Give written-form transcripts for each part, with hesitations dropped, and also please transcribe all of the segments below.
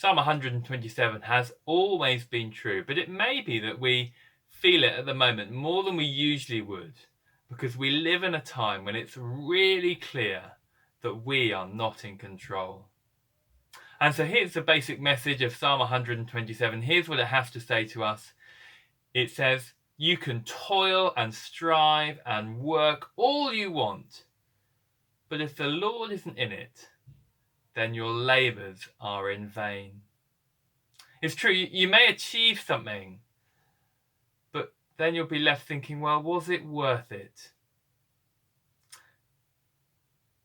Psalm 127 has always been true, but it may be that we feel it at the moment more than we usually would, because we live in a time when it's really clear that we are not in control. And so here's the basic message of Psalm 127. Here's what it has to say to us. It says, you can toil and strive and work all you want, but if the Lord isn't in it, then your labours are in vain. It's true, you may achieve something, but then you'll be left thinking, well, was it worth it?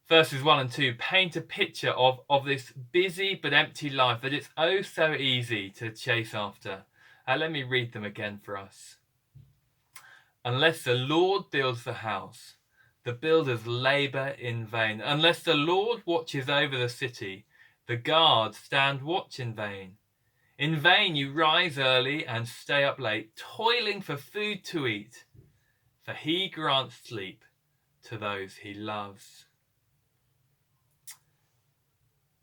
Verses 1 and 2 paint a picture of this busy but empty life that it's oh so easy to chase after. Let me read them again for us. Unless the Lord builds the house, the builders labour in vain. Unless the Lord watches over the city, the guards stand watch in vain. In vain you rise early and stay up late, toiling for food to eat, for he grants sleep to those he loves.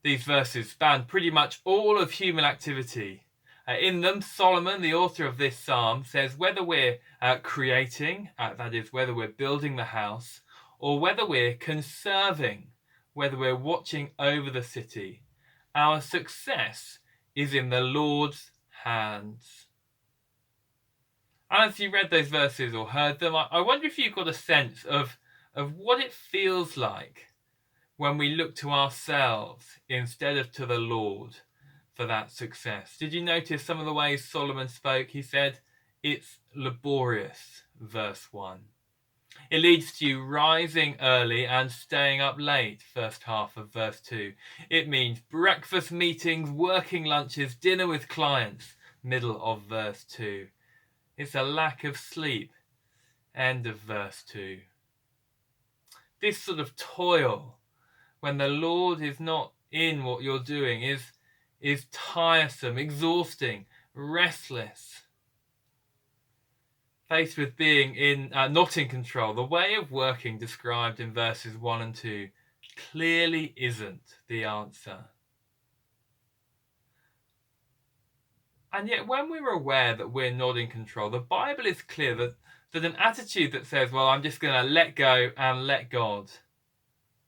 These verses span pretty much all of human activity. In them, Solomon, the author of this psalm, says whether we're creating, that is, whether we're building the house, or whether we're conserving, whether we're watching over the city, our success is in the Lord's hands. As you read those verses or heard them, I wonder if you got a sense of what it feels like when we look to ourselves instead of to the Lord for that success. Did you notice some of the ways Solomon spoke? He said, it's laborious, verse 1. It leads to you rising early and staying up late, first half of verse 2. It means breakfast meetings, working lunches, dinner with clients, middle of verse 2. It's a lack of sleep, end of verse 2. This sort of toil, when the Lord is not in what you're doing, is tiresome, exhausting, restless. Faced with being not in control, the way of working described in verses 1 and 2 clearly isn't the answer. And yet when we're aware that we're not in control, the Bible is clear that an attitude that says, well, I'm just going to let go and let God,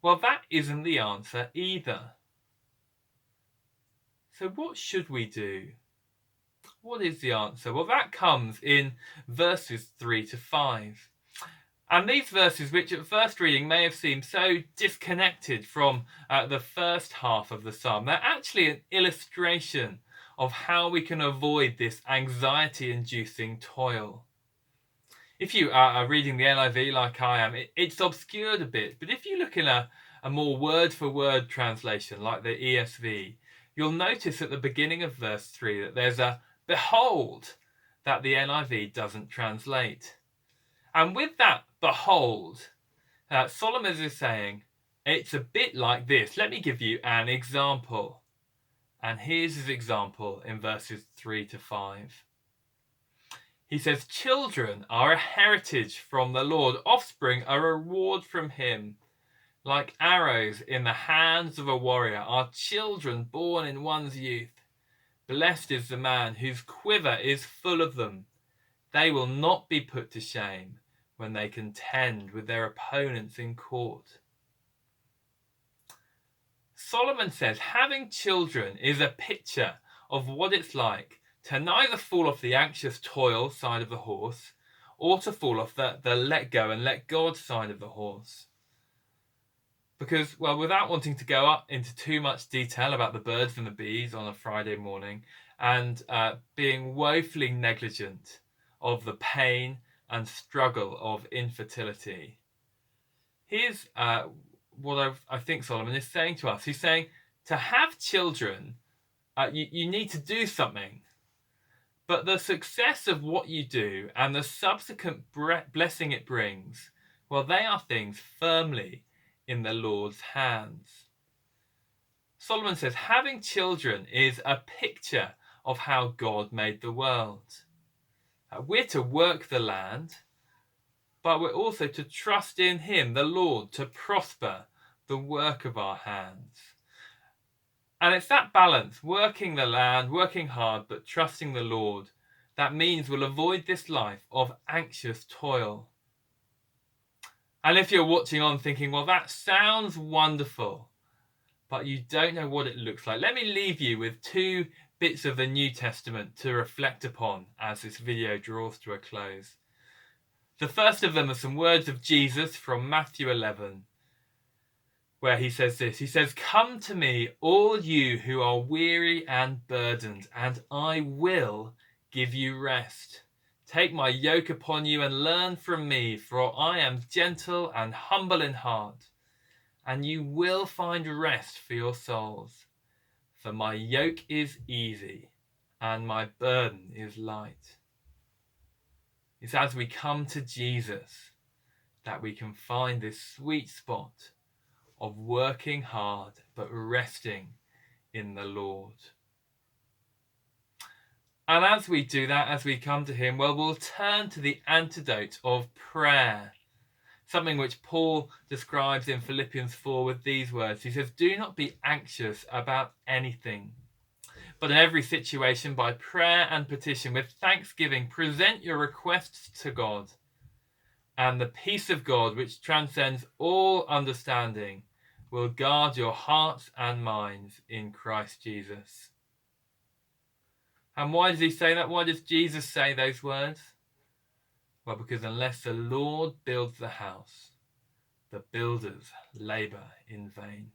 well, that isn't the answer either. So what should we do? What is the answer? Well, that comes in verses 3 to 5. And these verses, which at first reading may have seemed so disconnected from the first half of the psalm, they're actually an illustration of how we can avoid this anxiety-inducing toil. If you are reading the NIV like I am, it's obscured a bit. But if you look in a more word-for-word translation like the ESV, you'll notice at the beginning of verse 3 that there's a behold that the NIV doesn't translate. And with that behold, Solomon is saying, it's a bit like this. Let me give you an example. And here's his example in verses 3 to 5. He says, children are a heritage from the Lord, offspring a reward from him. Like arrows in the hands of a warrior are children born in one's youth. Blessed is the man whose quiver is full of them. They will not be put to shame when they contend with their opponents in court. Solomon says having children is a picture of what it's like to neither fall off the anxious toil side of the horse or to fall off the let go and let God side of the horse. Because, well, without wanting to go up into too much detail about the birds and the bees on a Friday morning and being woefully negligent of the pain and struggle of infertility, here's what I think Solomon is saying to us. He's saying to have children, you need to do something. But the success of what you do and the subsequent blessing it brings, well, they are things firmly in the Lord's hands. Solomon says having children is a picture of how God made the world. We're to work the land, but we're also to trust in him, the Lord, to prosper the work of our hands. And it's that balance, working the land, working hard, but trusting the Lord, that means we'll avoid this life of anxious toil. And if you're watching on thinking, well, that sounds wonderful, but you don't know what it looks like, let me leave you with two bits of the New Testament to reflect upon as this video draws to a close. The first of them are some words of Jesus from Matthew 11, where he says this. He says, "Come to me, all you who are weary and burdened, and I will give you rest. Take my yoke upon you and learn from me, for I am gentle and humble in heart, and you will find rest for your souls. For my yoke is easy and my burden is light." It's as we come to Jesus that we can find this sweet spot of working hard but resting in the Lord. And as we do that, as we come to him, well, we'll turn to the antidote of prayer, something which Paul describes in Philippians 4 with these words. He says, "Do not be anxious about anything, but in every situation, by prayer and petition, with thanksgiving, present your requests to God. And the peace of God, which transcends all understanding, will guard your hearts and minds in Christ Jesus." And why does he say that? Why does Jesus say those words? Well, because unless the Lord builds the house, the builders labour in vain.